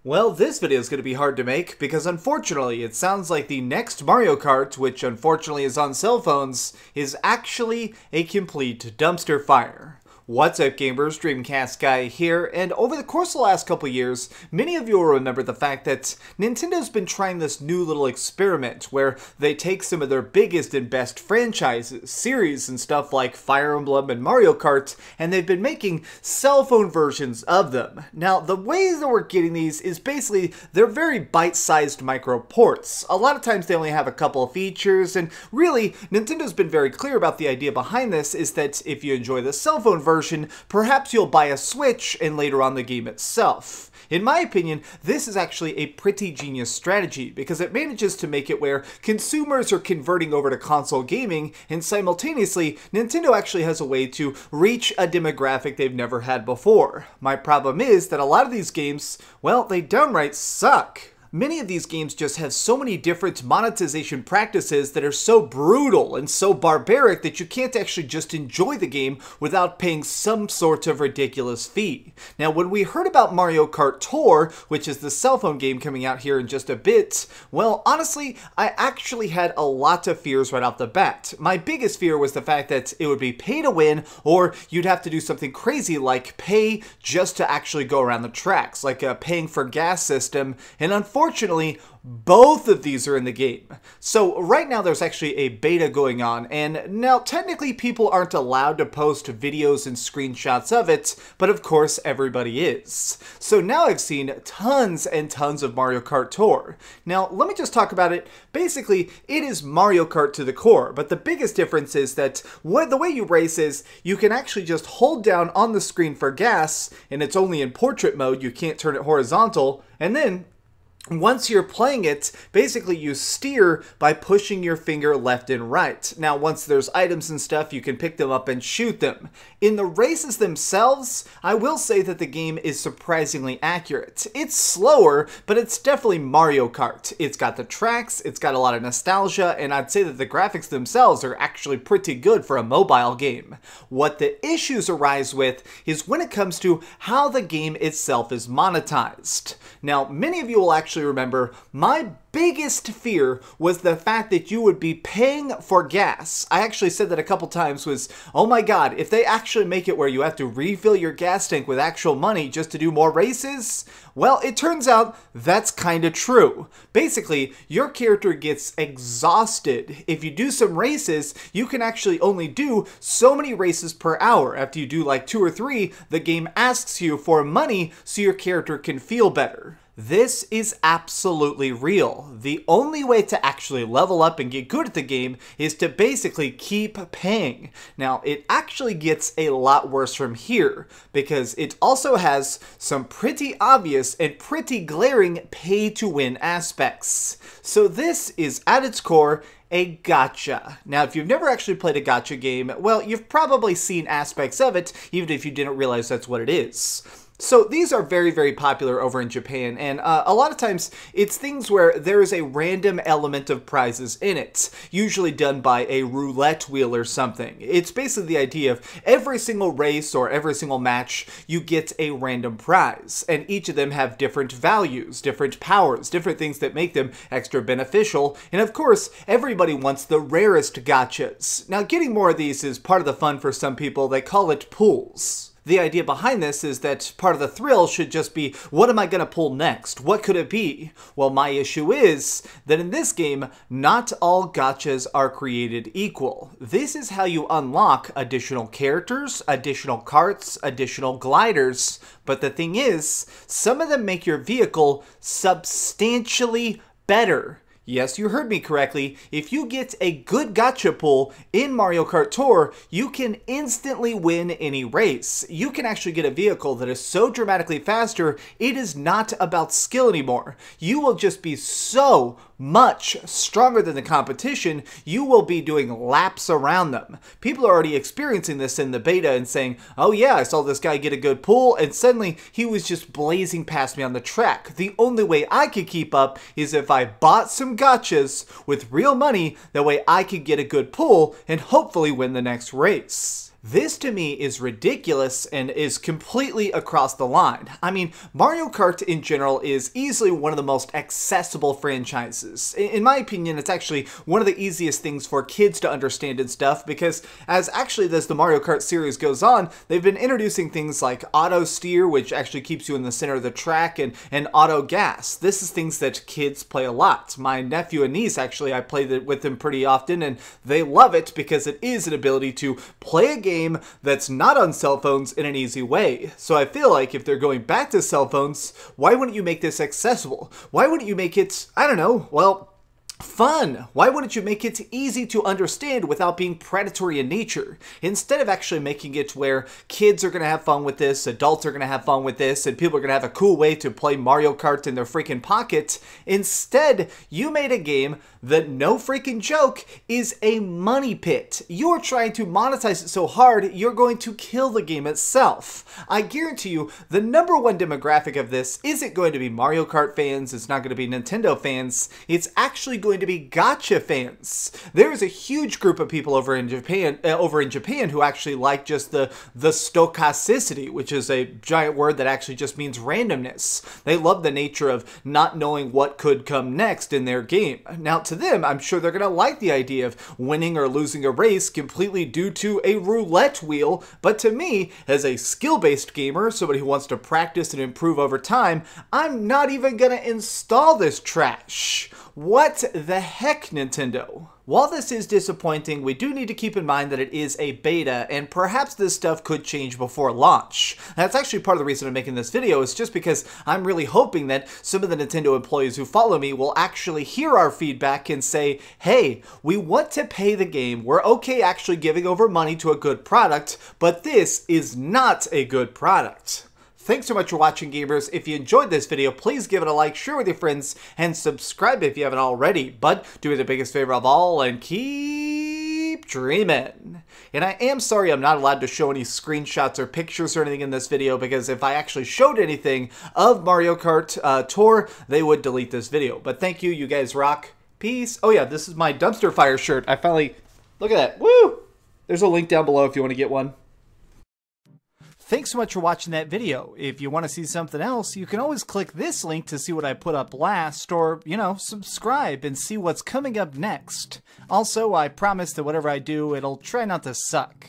Well, this video is going to be hard to make because unfortunately it sounds like the next Mario Kart, which unfortunately is on cell phones, is actually a complete dumpster fire. What's up gamers, DreamcastGuy here, and over the course of the last couple years, many of you will remember the fact that Nintendo's been trying this new little experiment where they take some of their biggest and best franchises, series and stuff like Fire Emblem and Mario Kart, and they've been making cell phone versions of them. Now, the ways that we're getting these is basically they're very bite-sized micro ports. A lot of times they only have a couple of features, and really, Nintendo's been very clear about the idea behind this is that if you enjoy the cell phone version, perhaps you'll buy a Switch and later on the game itself. In my opinion, this is actually a pretty genius strategy because it manages to make it where consumers are converting over to console gaming and simultaneously Nintendo actually has a way to reach a demographic they've never had before. My problem is that a lot of these games, well, they downright suck. Many of these games just have so many different monetization practices that are so brutal and so barbaric that you can't actually just enjoy the game without paying some sort of ridiculous fee. Now, when we heard about Mario Kart Tour, which is the cell phone game coming out here in just a bit, well, honestly, I actually had a lot of fears right off the bat. My biggest fear was the fact that it would be pay to win, or you'd have to do something crazy like pay just to actually go around the tracks, like a paying for gas system, and unfortunately, both of these are in the game. So right now there's actually a beta going on, and now technically people aren't allowed to post videos and screenshots of it, but of course everybody is. So now I've seen tons and tons of Mario Kart Tour. Now let me just talk about it. Basically, it is Mario Kart to the core, but the biggest difference is that the way you race is you can actually just hold down on the screen for gas, and it's only in portrait mode, you can't turn it horizontal, and then once you're playing it, basically you steer by pushing your finger left and right. Now, once there's items and stuff, you can pick them up and shoot them. In the races themselves, I will say that the game is surprisingly accurate. It's slower, but it's definitely Mario Kart. It's got the tracks, it's got a lot of nostalgia, and I'd say that the graphics themselves are actually pretty good for a mobile game. What the issues arise with is when it comes to how the game itself is monetized. Now, many of you will actually remember my biggest fear was the fact that you would be paying for gas. I actually said that a couple times was, oh my god, if they actually make it where you have to refill your gas tank with actual money just to do more races, well, it turns out that's kind of true. Basically, your character gets exhausted. If you do some races, you can actually only do so many races per hour. After you do like 2 or 3, the game asks you for money so your character can feel better. This is absolutely real. The only way to actually level up and get good at the game is to basically keep paying. Now, it actually gets a lot worse from here because it also has some pretty obvious and pretty glaring pay-to-win aspects. So this is at its core a gacha. Now, if you've never actually played a gacha game, well, you've probably seen aspects of it, even if you didn't realize that's what it is. So these are very, very popular over in Japan, and a lot of times it's things where there is a random element of prizes in it, usually done by a roulette wheel or something. It's basically the idea of every single race or every single match, you get a random prize, and each of them have different values, different powers, different things that make them extra beneficial, and of course, everybody wants the rarest gachas. Now, getting more of these is part of the fun for some people. They call it pools. The idea behind this is that part of the thrill should just be, what am I going to pull next? What could it be? Well, my issue is that in this game, not all gachas are created equal. This is how you unlock additional characters, additional karts, additional gliders. But the thing is, some of them make your vehicle substantially better. Yes, you heard me correctly. If you get a good gacha pull in Mario Kart Tour, you can instantly win any race. You can actually get a vehicle that is so dramatically faster, it is not about skill anymore. You will just be so much stronger than the competition, you will be doing laps around them. People are already experiencing this in the beta and saying, oh yeah, I saw this guy get a good pull, and suddenly he was just blazing past me on the track. The only way I could keep up is if I bought some gachas with real money, that way I could get a good pull and hopefully win the next race. This to me is ridiculous and is completely across the line. I mean, Mario Kart in general is easily one of the most accessible franchises. In my opinion, it's actually one of the easiest things for kids to understand and stuff, because as the Mario Kart series goes on, they've been introducing things like auto steer, which actually keeps you in the center of the track, and auto gas. This is things that kids play a lot. My nephew and niece, actually, I play with them pretty often, and they love it because it is an ability to play a game that's not on cell phones in an easy way. So I feel like if they're going back to cell phones, why wouldn't you make this accessible? Why wouldn't you make it, I don't know, well, fun? Why wouldn't you make it easy to understand without being predatory in nature? Instead of actually making it where kids are going to have fun with this, adults are going to have fun with this, and people are going to have a cool way to play Mario Kart in their freaking pocket, instead, you made a game that, no freaking joke, is a money pit. You're trying to monetize it so hard, you're going to kill the game itself. I guarantee you, the #1 demographic of this isn't going to be Mario Kart fans, it's not going to be Nintendo fans, it's actually going to be gacha fans. There is a huge group of people over in Japan who actually like just the stochasticity, which is a giant word that actually just means randomness. They love the nature of not knowing what could come next in their game. Now, to them, I'm sure they're going to like the idea of winning or losing a race completely due to a roulette wheel, but to me, as a skill-based gamer, somebody who wants to practice and improve over time, I'm not even going to install this trash. What the heck, Nintendo? While this is disappointing, we do need to keep in mind that it is a beta, and perhaps this stuff could change before launch. That's actually part of the reason I'm making this video, is just because I'm really hoping that some of the Nintendo employees who follow me will actually hear our feedback and say, hey, we want to pay the game, we're okay actually giving over money to a good product, but this is not a good product. Thanks so much for watching, gamers. If you enjoyed this video, please give it a like, share with your friends, and subscribe if you haven't already. But do me the biggest favor of all and keep dreaming. And I am sorry I'm not allowed to show any screenshots or pictures or anything in this video, because if I actually showed anything of Mario Kart Tour, they would delete this video. But thank you, you guys rock. Peace. Oh yeah, this is my dumpster fire shirt. I finally, look at that. Woo! There's a link down below if you want to get one. Thanks so much for watching that video. If you want to see something else, you can always click this link to see what I put up last, or, you know, subscribe and see what's coming up next. Also, I promise that whatever I do, it'll try not to suck.